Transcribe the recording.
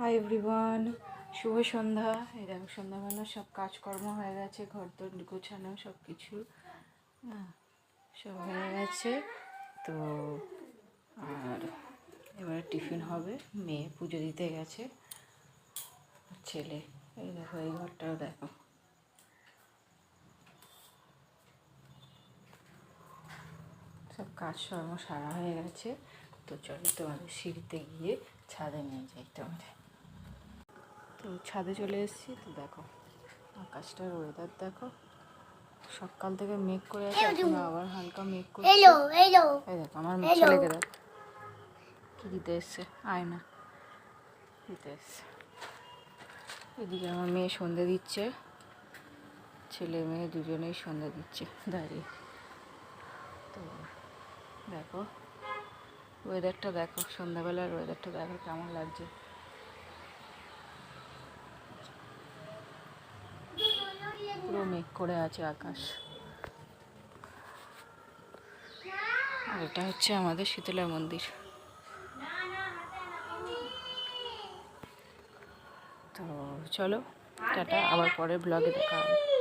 Hi everyone, শুভ সন্ধ্যা। এই দেখো সন্ধ্যাবেলা সব কাজকর্ম হয়ে গেছে, ঘর দর গোছানো সব কিছু সব হয়ে গেছে। তো আর এবারে টিফিন হবে। মেয়ে পুজো দিতে গেছে, ছেলে এই দেখো এই ঘরটাও দেখো। সব কাজকর্ম সারা হয়ে গেছে। তো চলো তোমাদের সিঁড়িতে গিয়ে ছাদে নিয়ে যাই তোমাদের। তো ছাদে চলে এসেছি। তো দেখো আকাশটার ওয়েদার দেখো, সকাল থেকে মেঘ করে আছে, এখন আবার হালকা মেঘ করছে। এই দেখো আমার ছেলেকে দেখো কি দিতে এসছে, আয়না দিতে এসছে। এদিকে আমার মেয়ে সন্ধে দিচ্ছে, ছেলে মেয়ে দুজনেই সন্ধে দিচ্ছে দাঁড়িয়ে। তো দেখো ওয়েদারটা দেখো, সন্ধ্যাবেলার ওয়েদারটা দেখো কেমন লাগছে। পুরো মেঘ করে আছে আকাশ। আর এটা হচ্ছে আমাদের শীতলা মন্দির। তো চলো টাটা, আবার পরের ব্লগে দেখা হবে।